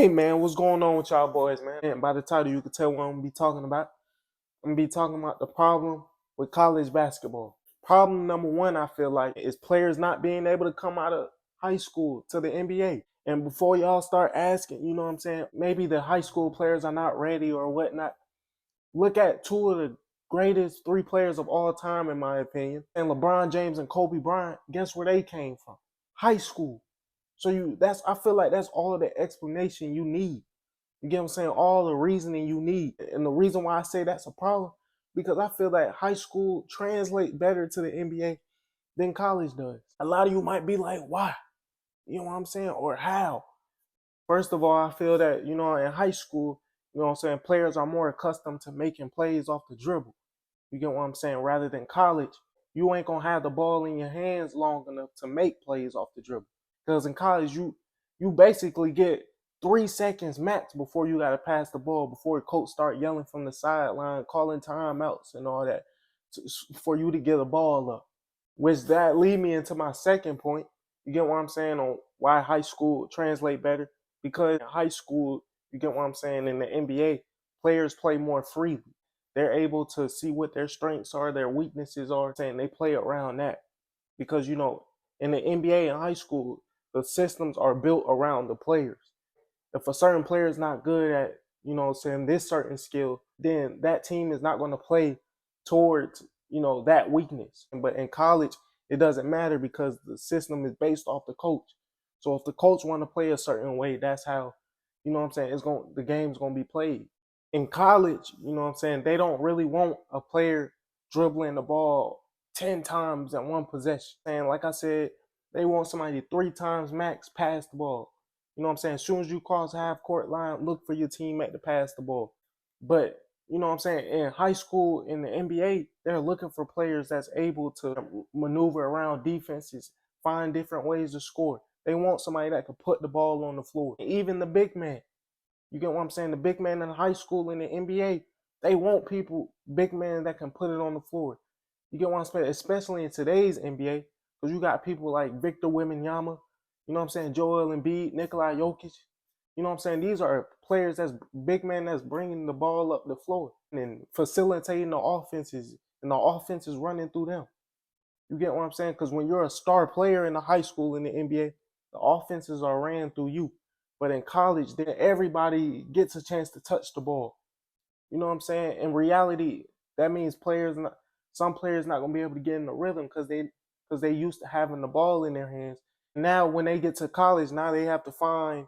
Hey man, what's going on with y'all boys, man? And by the title, you can tell what I'm gonna be talking about. I'm gonna be talking about the problem with college basketball. Problem number one, I feel like, is players not being able to come out of high school to the NBA. And before y'all start asking, you know what I'm saying, maybe the high school players are not ready or whatnot. Look at two of the greatest three players of all time, in my opinion, and LeBron James and Kobe Bryant. Guess where they came from? High school. So I feel like that's all of the explanation you need. You get what I'm saying? All the reasoning you need. And the reason why I say that's a problem, because I feel that high school translate better to the NBA than college does. A lot of you might be like, why? You know what I'm saying? Or how? First of all, I feel that, in high school, you know what I'm saying, players are more accustomed to making plays off the dribble. You get what I'm saying? Rather than college, you ain't gonna have the ball in your hands long enough to make plays off the dribble. Because in college, you basically get 3 seconds max before you gotta pass the ball, before the coach start yelling from the sideline, calling timeouts and all that, for you to get a ball up. Which that lead me into my second point. You get what I'm saying on why high school translate better? Because in high school, you get what I'm saying, in the NBA, players play more freely. They're able to see what their strengths are, their weaknesses are, and they play around that. Because in the NBA and high school, the systems are built around the players. If a certain player is not good at, saying this certain skill, then that team is not going to play towards, that weakness. But in college, it doesn't matter because the system is based off the coach. So if the coach want to play a certain way, that's how, the game's going to be played. In college, they don't really want a player dribbling the ball 10 times in one possession. And like I said, they want somebody 3 times max pass the ball. You know what I'm saying? As soon as you cross half court line, look for your teammate to pass the ball. But in high school, in the NBA, they're looking for players that's able to maneuver around defenses, find different ways to score. They want somebody that can put the ball on the floor. Even the big man. You get what I'm saying? The big man in high school in the NBA, they want big men that can put it on the floor. You get what I'm saying? Especially in today's NBA, because you got people like Victor Wembanyama, you know what I'm saying? Joel Embiid, Nikola Jokic. You know what I'm saying? These are players that's big men that's bringing the ball up the floor and facilitating the offenses, and the offense is running through them. You get what I'm saying? Because when you're a star player in the high school in the NBA, the offenses are ran through you. But in college, then everybody gets a chance to touch the ball. You know what I'm saying? In reality, that means some players not gonna be able to get in the rhythm because they used to having the ball in their hands. Now when they get to college, now they have to find,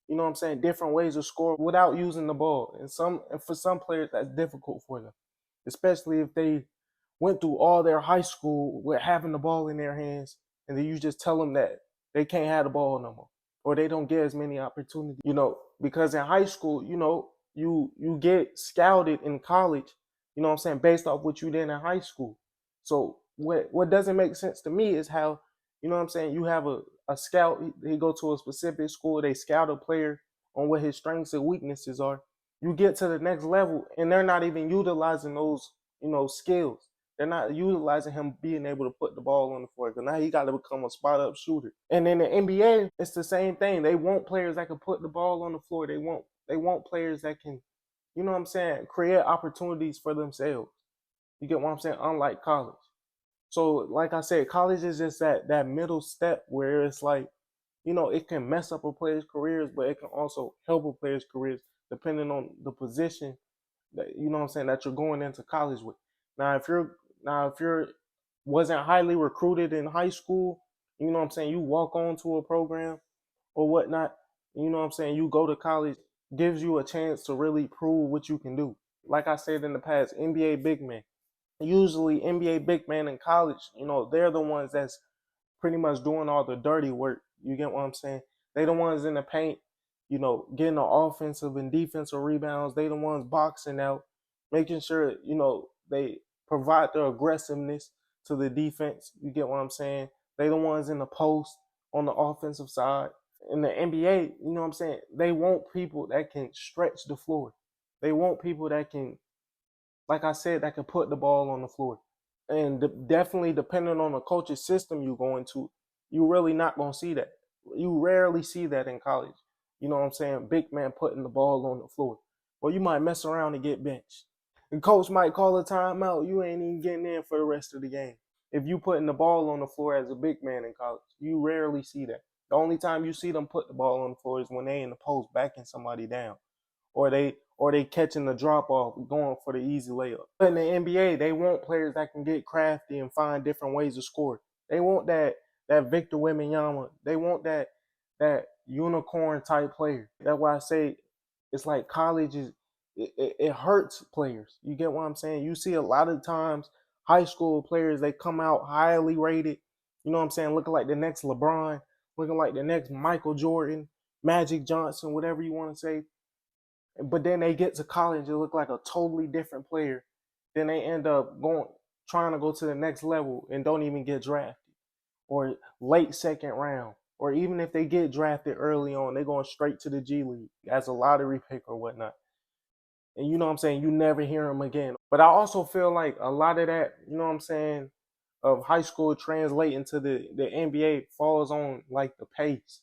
different ways to score without using the ball. And for some players that's difficult for them, especially if they went through all their high school with having the ball in their hands, and then you just tell them that they can't have the ball no more, or they don't get as many opportunities. Because in high school, you get scouted in college. You know what I'm saying, based off what you did in high school. So what doesn't make sense to me is how, you have a scout. He go to a specific school. They scout a player on what his strengths and weaknesses are. You get to the next level, and they're not even utilizing those skills. They're not utilizing him being able to put the ball on the floor, because now he got to become a spot up shooter. And in the NBA, it's the same thing. They want players that can put the ball on the floor. They want players that can, create opportunities for themselves. You get what I'm saying? Unlike college. So like I said, college is just that middle step where it's like, it can mess up a player's careers, but it can also help a player's careers depending on the position that that you're going into college with. Now if you're wasn't highly recruited in high school, you walk on to a program or whatnot, you go to college, gives you a chance to really prove what you can do. Like I said in the past, NBA big men. Usually NBA big men in college, they're the ones that's pretty much doing all the dirty work. You get what I'm saying? They the ones in the paint, getting the offensive and defensive rebounds. They the ones boxing out, making sure, they provide the aggressiveness to the defense. You get what I'm saying? They the ones in the post on the offensive side. In the NBA, they want people that can stretch the floor. They want people that can, like I said, that can put the ball on the floor. And definitely depending on the coach's system you go into, you really not gonna see that. You rarely see that in college. You know what I'm saying? Big man putting the ball on the floor. Well, you might mess around and get benched. The coach might call a timeout. You ain't even getting in for the rest of the game. If you putting the ball on the floor as a big man in college, you rarely see that. The only time you see them put the ball on the floor is when they in the post backing somebody down, or they catching the drop off, going for the easy layup. But in the NBA, they want players that can get crafty and find different ways to score. They want that Victor Wembanyama. They want that unicorn type player. That's why I say it's like college is it hurts players. You get what I'm saying? You see a lot of times high school players, they come out highly rated, you know what I'm saying, looking like the next LeBron, looking like the next Michael Jordan, Magic Johnson, whatever you want to say. But then they get to college and look like a totally different player. Then they end up trying to go to the next level and don't even get drafted, or late second round. Or even if they get drafted early on, they're going straight to the G League as a lottery pick or whatnot. And you know what I'm saying, you never hear them again. But I also feel like a lot of that, you know what I'm saying, of high school translating to the NBA falls on like the pace,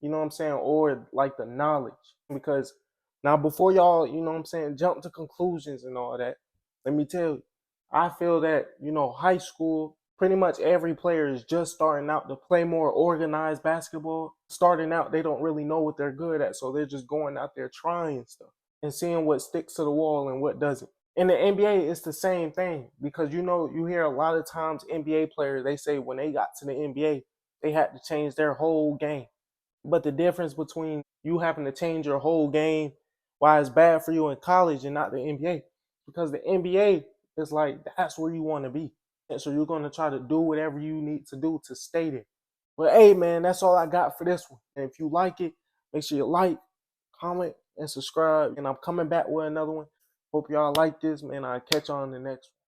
you know what I'm saying, or like the knowledge. Because now, before y'all, you know what I'm saying, jump to conclusions and all that, let me tell you, I feel that, high school, pretty much every player is just starting out to play more organized basketball. Starting out, they don't really know what they're good at, so they're just going out there trying stuff and seeing what sticks to the wall and what doesn't. In the NBA, it's the same thing, because you hear a lot of times NBA players, they say when they got to the NBA, they had to change their whole game. But the difference between you having to change your whole game, why it's bad for you in college and not the NBA, because the NBA is like, that's where you want to be. And so you're going to try to do whatever you need to do to stay there. But hey, man, that's all I got for this one. And if you like it, make sure you like, comment, and subscribe. And I'm coming back with another one. Hope y'all like this, man. I'll catch y'all on the next one.